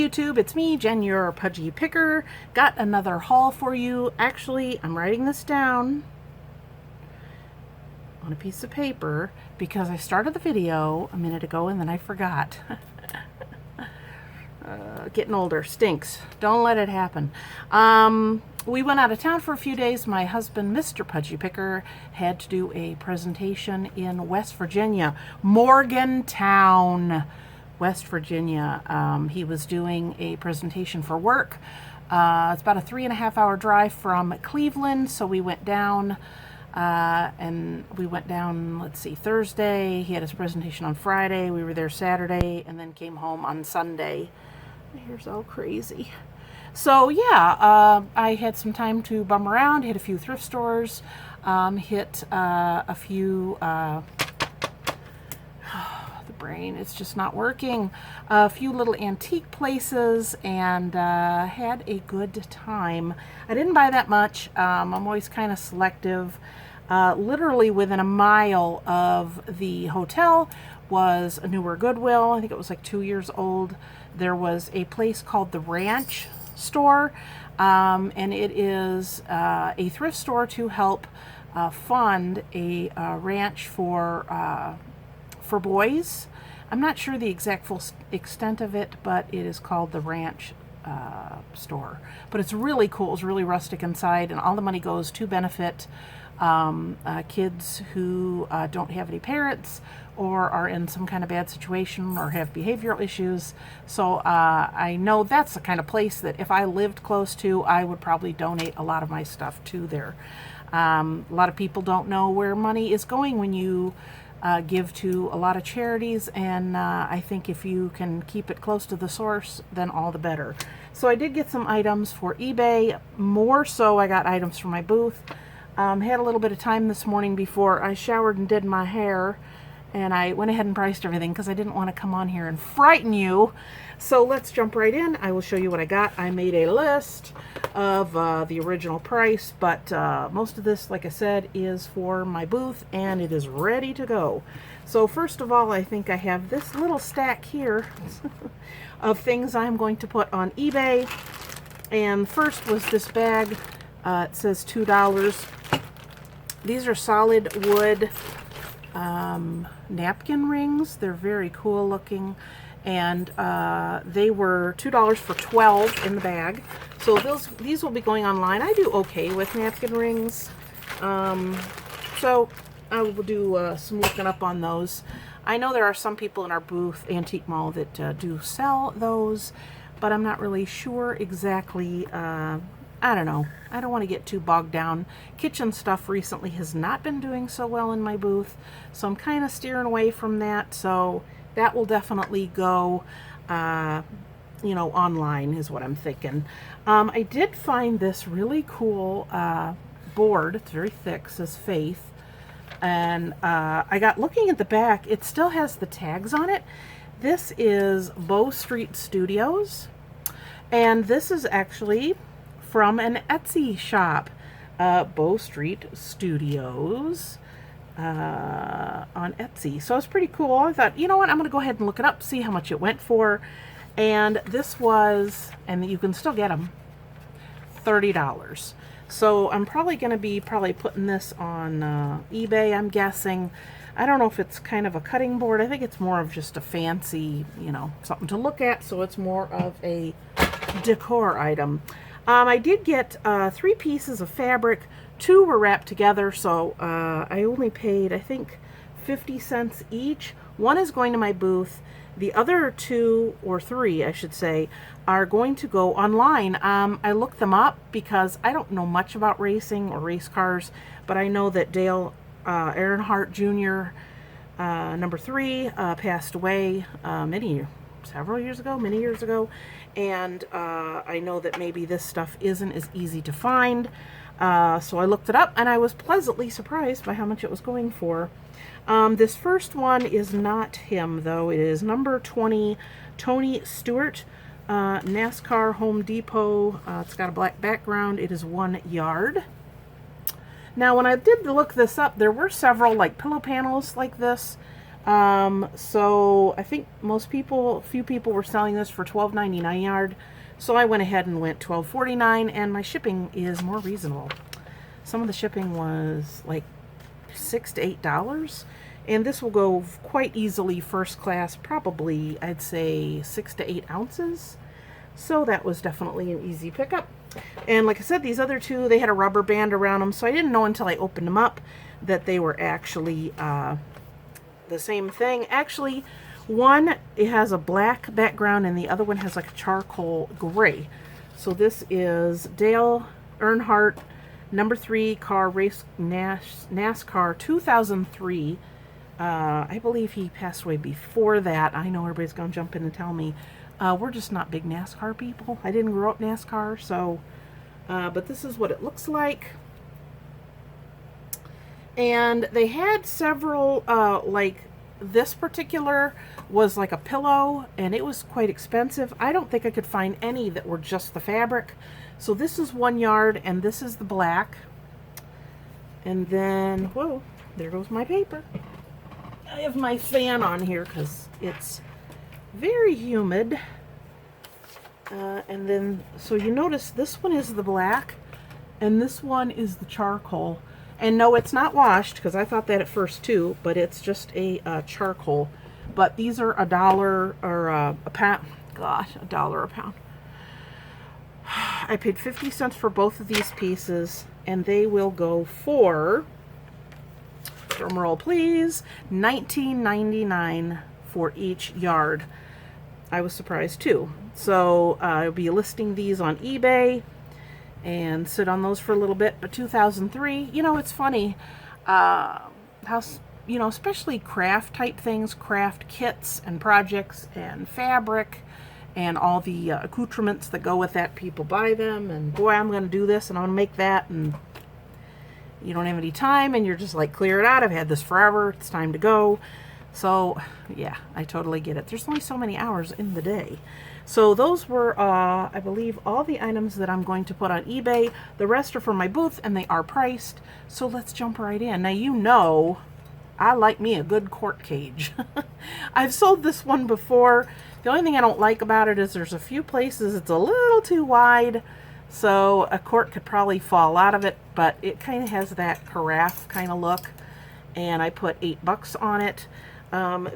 YouTube, it's me, Jen, your Pudgy Picker. Got another haul for you. Actually, I'm writing this down on a piece of paper because I started the video a minute ago and then I forgot. Getting older stinks. Don't let it happen. We went out of town for a few days. My husband, Mr. Pudgy Picker, had to do a presentation in West Virginia, Morgantown, West Virginia. He was doing a presentation for work. It's about a 3.5-hour drive from Cleveland, so we went down, let's see, Thursday. He had his presentation on Friday. We were there Saturday, and then came home on Sunday. My hair's all crazy. So yeah, I had some time to bum around, hit a few thrift stores, hit a few, the brain, it's just not working, a few little antique places, and had a good time. I didn't buy that much. I'm always kind of selective. Literally within a mile of the hotel was a newer Goodwill. I think it was like 2 years old. There was a place called the Ranch store, and it is a thrift store to help fund a ranch for boys. I'm not sure the exact full extent of it, but it is called the Ranch store. But it's really cool. It's really rustic inside, and all the money goes to benefit kids who don't have any parents or are in some kind of bad situation or have behavioral issues. So I know that's the kind of place that if I lived close to, I would probably donate a lot of my stuff to there. A lot of people don't know where money is going when you give to a lot of charities, and I think if you can keep it close to the source, then all the better. So I did get some items for eBay. More so, I got items for my booth. Had a little bit of time this morning before I showered and did my hair, and I went ahead and priced everything because I didn't want to come on here and frighten you. So let's jump right in. I will show you what I got. I made a list of the original price, but most of this, like I said, is for my booth, and it is ready to go. So first of all, I think I have this little stack here of things I'm going to put on eBay. And first was this bag. It says $2. These are solid wood napkin rings. They're very cool looking, and they were $2 for 12 in the bag. So these will be going online. I do okay with napkin rings, so I will do some looking up on those. I know there are some people in our booth, Antique Mall, that do sell those, but I'm not really sure exactly. I don't know. I don't want to get too bogged down. Kitchen stuff recently has not been doing so well in my booth, so I'm kind of steering away from that. So that will definitely go, online is what I'm thinking. I did find this really cool board. It's very thick, says Faith. And I got looking at the back. It still has the tags on it. This is Bow Street Studios, and this is actually from an Etsy shop, Bow Street Studios on Etsy. So it's pretty cool. I thought, you know what, I'm going to go ahead and look it up, see how much it went for. And this was, and you can still get them, $30. So I'm probably going to be putting this on eBay, I'm guessing. I don't know if it's kind of a cutting board. I think it's more of just a fancy, something to look at. So it's more of a decor item. I did get 3 pieces of fabric. 2 were wrapped together, so I only paid, I think, 50 cents each. 1 is going to my booth. The other 2, or 3, I should say, are going to go online. I looked them up because I don't know much about racing or race cars, but I know that Dale Earnhardt Jr., number 3, passed away many years ago, and I know that maybe this stuff isn't as easy to find, so I looked it up, and I was pleasantly surprised by how much it was going for. This first one is not him, though. It is number 20, Tony Stewart, NASCAR Home Depot. It's got a black background. It is 1 yard. Now, when I did look this up, there were several like pillow panels like this So I think few people were selling this for $12.99 yard. So I went ahead and went $12.49, and my shipping is more reasonable. Some of the shipping was like $6 to $8, and this will go quite easily first class, probably I'd say 6 to 8 ounces. So that was definitely an easy pickup. And like I said, these other two, they had a rubber band around them, so I didn't know until I opened them up that they were actually the same thing. Actually, one, it has a black background, and the other one has like a charcoal gray. So this is Dale Earnhardt number 3 car race NASCAR 2003. I believe he passed away before that. I know everybody's going to jump in and tell me. We're just not big NASCAR people. I didn't grow up NASCAR, so, but this is what it looks like. And they had several, like this particular was like a pillow, and it was quite expensive. I don't think I could find any that were just the fabric. So this is 1 yard, and this is the black. And then, whoa, there goes my paper. I have my fan on here because it's very humid. And then, so you notice this one is the black, and this one is the charcoal. And no, it's not washed, because I thought that at first too, but it's just a charcoal. But these are $1 or a pound. Gosh, $1 a pound. I paid 50 cents for both of these pieces, and they will go for, drum roll please, $19.99 for each yard. I was surprised too. So I'll be listing these on eBay and sit on those for a little bit. But 2003, you know, it's funny how, you know, especially craft type things, craft kits and projects and fabric and all the accoutrements that go with that. People buy them, and boy, I'm going to do this and I'm going to make that, and you don't have any time, and you're just like, clear it out. I've had this forever. It's time to go. So yeah, I totally get it. There's only so many hours in the day. So those were, I believe, all the items that I'm going to put on eBay. The rest are for my booth, and they are priced. So let's jump right in. Now, you know, I like me a good cork cage. I've sold this one before. The only thing I don't like about it is there's a few places it's a little too wide, so a cork could probably fall out of it, but it kind of has that carafe kind of look, and I put $8 on it.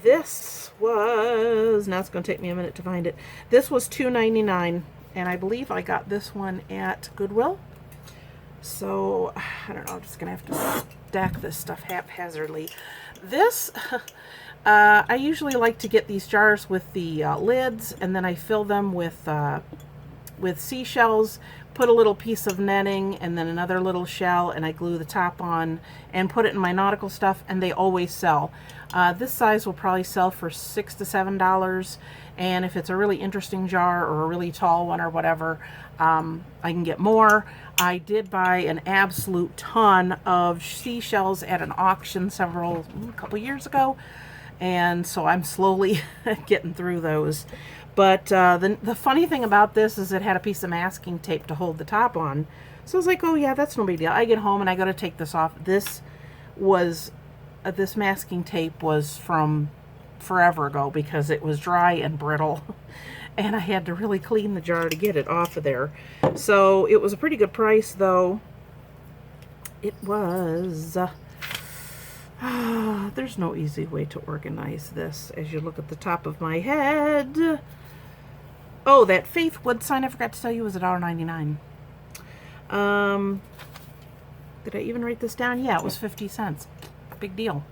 This was, now it's going to take me a minute to find it. This was $2.99, and I believe I got this one at Goodwill. So, I don't know, I'm just going to have to stack this stuff haphazardly. This, I usually like to get these jars with the lids, and then I fill them with seashells, put a little piece of netting, and then another little shell, and I glue the top on and put it in my nautical stuff, and they always sell. This size will probably sell for $6 to $7, and if it's a really interesting jar or a really tall one or whatever, I can get more. I did buy an absolute ton of seashells at an auction a couple years ago, and so I'm slowly getting through those. But the funny thing about this is it had a piece of masking tape to hold the top on. So I was like, oh yeah, that's no big deal. I get home and I got to take this off. This masking tape was from forever ago because it was dry and brittle. And I had to really clean the jar to get it off of there. So it was a pretty good price, though. It was... there's no easy way to organize this as you look at the top of my head. Oh, that Faith wood sign I forgot to tell you was $1.99. Did I even write this down? Yeah, it was 50 cents. Big deal.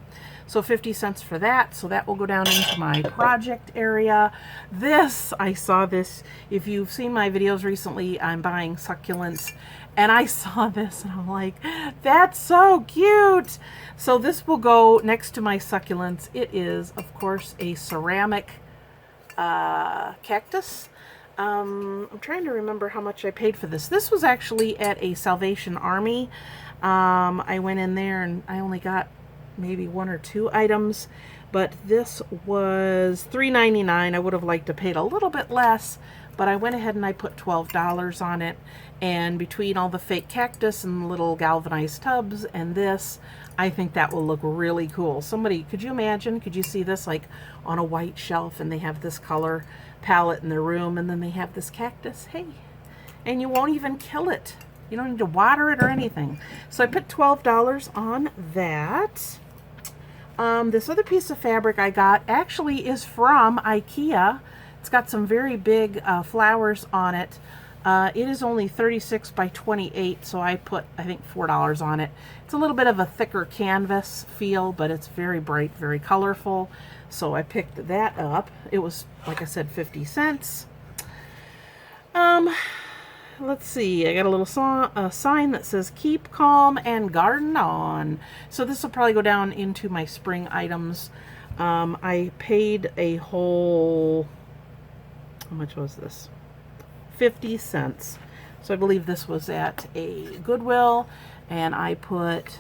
So 50 cents for that. So that will go down into my project area. This, I saw this. If you've seen my videos recently, I'm buying succulents. And I saw this and I'm like, that's so cute. So this will go next to my succulents. It is, of course, a ceramic cactus. I'm trying to remember how much I paid for this. This was actually at a Salvation Army. I went in there and I only got maybe 1 or 2 items, but this was $3.99. I would have liked to paid a little bit less, but I went ahead and I put $12 on it. And between all the fake cactus and the little galvanized tubs and this, I think that will look really cool. Somebody, could you imagine, could you see this like on a white shelf and they have this color palette in their room and then they have this cactus? Hey, and you won't even kill it. You don't need to water it or anything. So I put $12 on that. This other piece of fabric I got actually is from IKEA. It's got some very big flowers on it. It is only 36 by 28, so I put, I think, $4 on it. It's a little bit of a thicker canvas feel, but it's very bright, very colorful. So I picked that up. It was, like I said, 50 cents. Let's see, I got a little sign that says keep calm and garden on. So this will probably go down into my spring items. I paid a whole, how much was this? 50 cents. So I believe this was at a Goodwill, and I put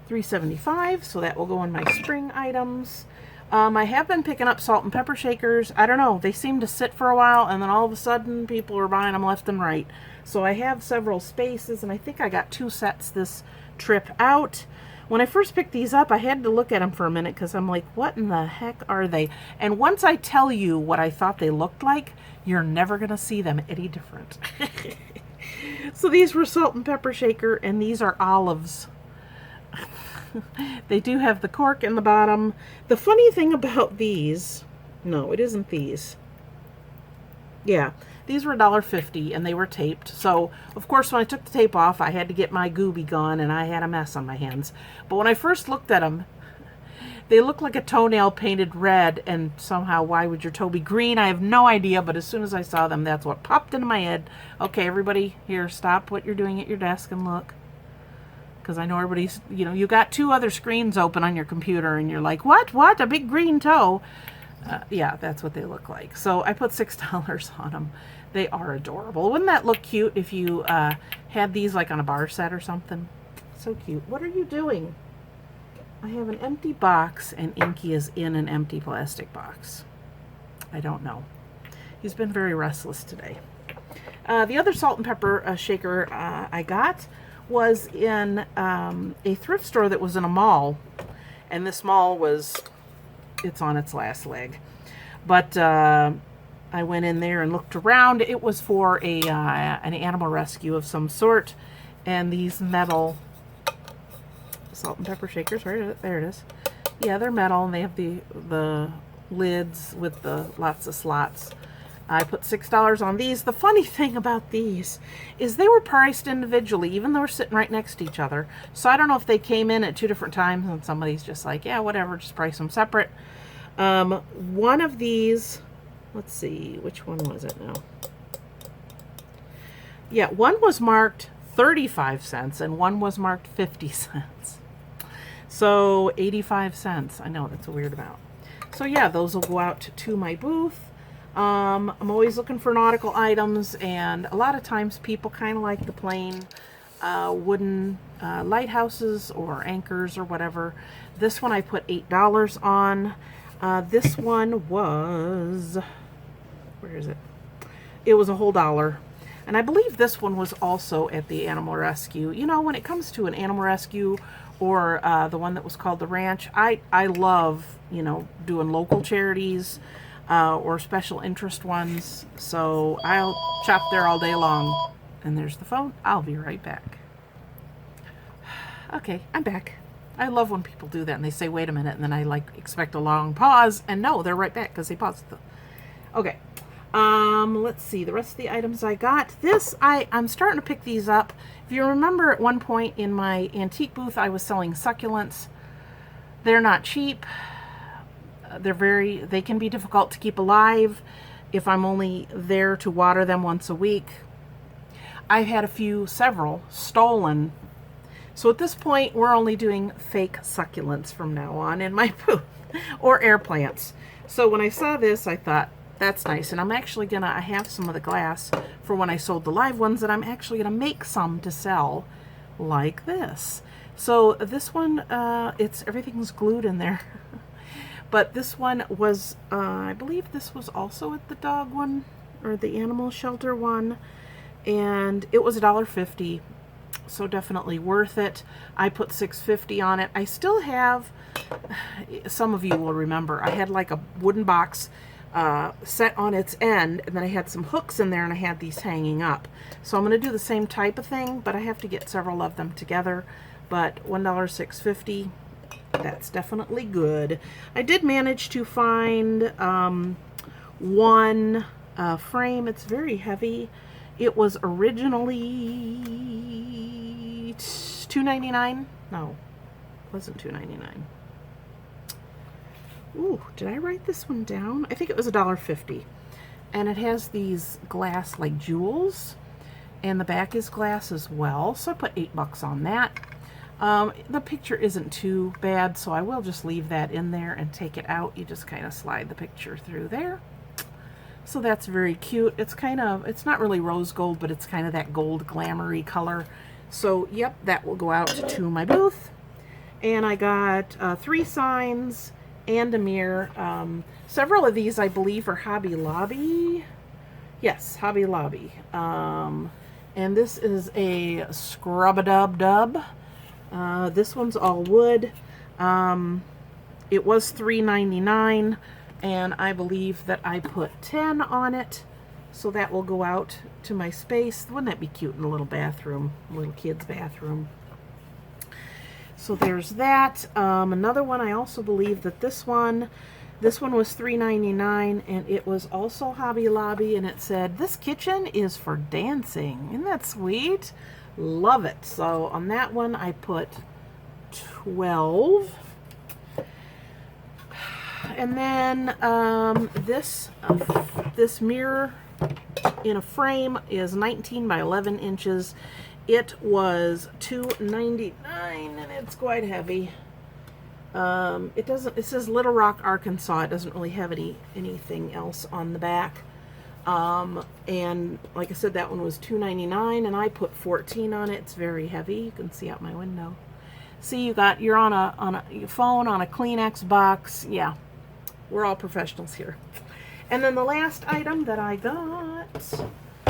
$3.75, so that will go in my spring items. I have been picking up salt and pepper shakers. I don't know, they seem to sit for a while and then all of a sudden people are buying them left and right. So I have several spaces, and I think I got 2 sets this trip out. When I first picked these up, I had to look at them for a minute because I'm like, what in the heck are they? And once I tell you what I thought they looked like, you're never going to see them any different. So these were salt and pepper shaker, and these are olives. They do have the cork in the bottom. The funny thing about these, no, it isn't these. Yeah, these were $1.50 and they were taped. So, of course, when I took the tape off, I had to get my gooby gun and I had a mess on my hands. But when I first looked at them, they look like a toenail painted red, and somehow, why would your toe be green? I have no idea, but as soon as I saw them, that's what popped into my head. Okay, everybody, here, stop what you're doing at your desk and look. Because I know everybody's, you know, you got 2 other screens open on your computer and you're like, what, a big green toe? Yeah, that's what they look like. So I put $6 on them. They are adorable. Wouldn't that look cute if you had these like on a bar set or something? So cute. What are you doing? I have an empty box and Inky is in an empty plastic box. I don't know. He's been very restless today. The other salt and pepper shaker I got was in a thrift store that was in a mall, and this mall was, it's on its last leg, but I went in there and looked around. It was for a an animal rescue of some sort, and these metal salt and pepper shakers, right there it is. Yeah, they're metal, and they have the lids with the lots of slots. I put $6 on these. The funny thing about these is they were priced individually, even though they're sitting right next to each other. So I don't know if they came in at 2 different times and somebody's just like, yeah, whatever, just price them separate. One of these, let's see, which one was it now? Yeah, one was marked 35 cents and one was marked 50 cents. So 85 cents. I know, that's a weird amount. So yeah, those will go out to my booth. I'm always looking for nautical items, and a lot of times people kind of like the plain wooden lighthouses or anchors or whatever. This one I put $8 on. This one was, where is it? It was a whole $1. And I believe this one was also at the animal rescue. You know, when it comes to an animal rescue or the one that was called the ranch, I love, you know, doing local charities or special interest ones. So I'll shop there all day long. And there's the phone. I'll be right back. Okay, I'm back. I love when people do that and they say, wait a minute, and then I like expect a long pause, and no, they're right back because they paused the... Okay. Let's see, the rest of the items I got. This, I'm starting to pick these up. If you remember, at one point in my antique booth, I was selling succulents. They're not cheap. They can be difficult to keep alive if I'm only there to water them once a week. I've had several stolen. So at this point, we're only doing fake succulents from now on in my booth, or air plants. So when I saw this, I thought, that's nice. And I'm actually I have some of the glass for when I sold the live ones, that I'm actually gonna make some to sell like this. So this one, everything's glued in there. But this one was, I believe this was also at the dog one, or the animal shelter one, and it was $1.50, so definitely worth it. I put $6.50 on it. I still have, some of you will remember, I had like a wooden box set on its end, and then I had some hooks in there, and I had these hanging up. So I'm going to do the same type of thing, but I have to get several of them together. But $1, $6.50, that's definitely good. I did manage to find one frame. It's very heavy. It was originally $2.99. No, it wasn't $2.99. Ooh, did I write this one down? I think it was $1.50. And it has these glass like jewels, and the back is glass as well. So I put $8 on that. The picture isn't too bad, so I will just leave that in there and take it out. You just kind of slide the picture through there. So that's very cute. It's kind of, it's not really rose gold, but it's kind of that gold glamoury color. So yep, that will go out to my booth. And I got 3 signs and a mirror. Several of these, I believe, are Hobby Lobby. Yes, Hobby Lobby. And this is a Scrub-a-Dub-Dub. This one's all wood. It was $3.99, and I believe that I put 10 on it. So that will go out to my space. Wouldn't that be cute in a little bathroom, a little kid's bathroom? So there's that. Another one, I also believe that this one was $3.99, and it was also Hobby Lobby, and it said, "This kitchen is for dancing." Isn't that sweet? Love it. So on that one, I put 12. And then this mirror in a frame is 19 by 11 inches. It was $2.99, and it's quite heavy. It says Little Rock, Arkansas. It doesn't really have anything else on the back. And like I said, that one was $2.99, and I put 14 on it. It's very heavy. You can see out my window. See, you're on your phone on a Kleenex box. Yeah, we're all professionals here. And then the last item that I got,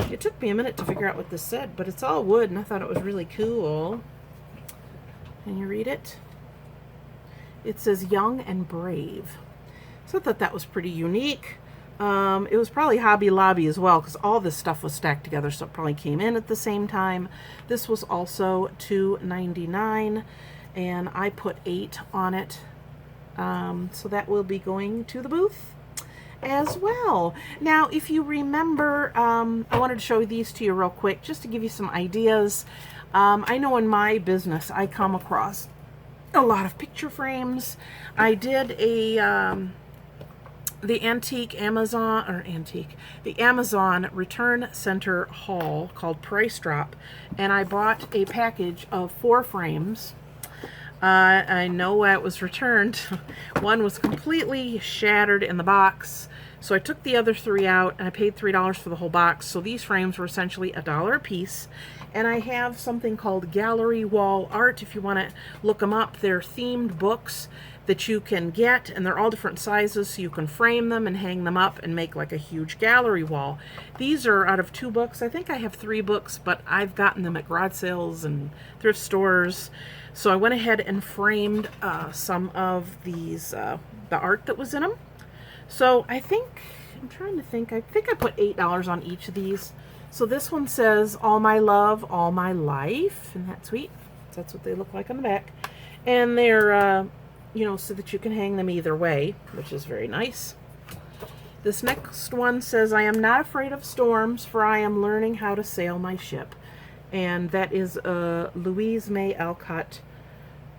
it took me a minute to figure out what this said, but it's all wood, and I thought it was really cool. Can you read it? It says Young and Brave. So I thought that was pretty unique. It was probably Hobby Lobby as well, because all this stuff was stacked together, so it probably came in at the same time. This was also $2.99, and I put 8 on it. So that will be going to the booth as well. Now, if you remember, I wanted to show these to you real quick, just to give you some ideas. I know in my business, I come across a lot of picture frames. I did the Amazon Return Center haul called Price Drop, and I bought a package of 4 frames. I know why it was returned. One was completely shattered in the box, so I took the other 3 out, and I paid $3 for the whole box. So these frames were essentially $1 a piece. And I have something called Gallery Wall Art. If you want to look them up, they're themed books that you can get, and they're all different sizes, so you can frame them and hang them up and make like a huge gallery wall. These are out of 2 books. I think I have 3 books, but I've gotten them at garage sales and thrift stores. So I went ahead and framed some of these, the art that was in them. So I think I put $8 on each of these. So this one says All My Love, All My Life. Isn't that sweet? That's what they look like on the back. And they're, so that you can hang them either way, which is very nice. This next one says, I am not afraid of storms, for I am learning how to sail my ship. And that is Louisa May Alcott.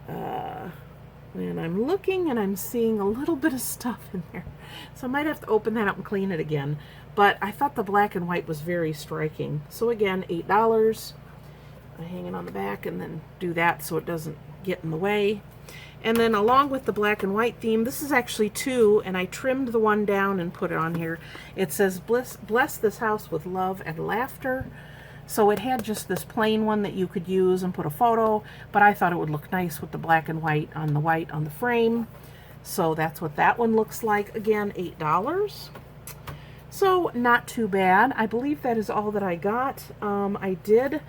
And I'm looking and I'm seeing a little bit of stuff in there. So I might have to open that up and clean it again. But I thought the black and white was very striking. So again, $8. I hang it on the back and then do that so it doesn't get in the way. And then along with the black and white theme, this is actually 2, and I trimmed the one down and put it on here. It says, bless this house with love and laughter. So it had just this plain one that you could use and put a photo, but I thought it would look nice with the black and white on the frame. So that's what that one looks like. Again, $8. So not too bad. I believe that is all that I got. I did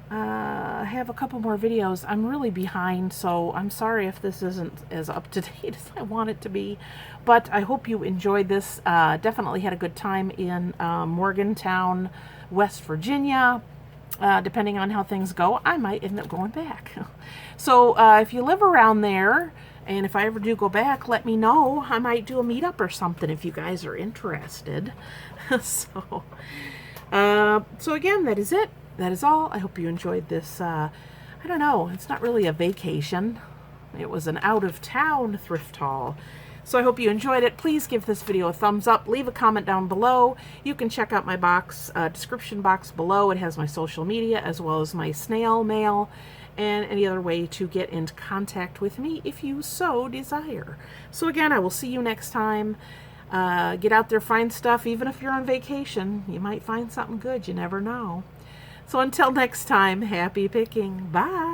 have a couple more videos. I'm really behind, so I'm sorry if this isn't as up to date as I want it to be, but I hope you enjoyed this. Definitely had a good time in Morgantown, West Virginia. Depending on how things go, I might end up going back. So if you live around there, and if I ever do go back, let me know. I might do a meetup or something if you guys are interested. So again, that is it. That is all. I hope you enjoyed this. I don't know. It's not really a vacation. It was an out-of-town thrift haul. So I hope you enjoyed it. Please give this video a thumbs up. Leave a comment down below. You can check out my description box below. It has my social media as well as my snail mail and any other way to get into contact with me if you so desire. So again, I will see you next time. Get out there, find stuff. Even if you're on vacation, you might find something good. You never know. So until next time, happy picking. Bye.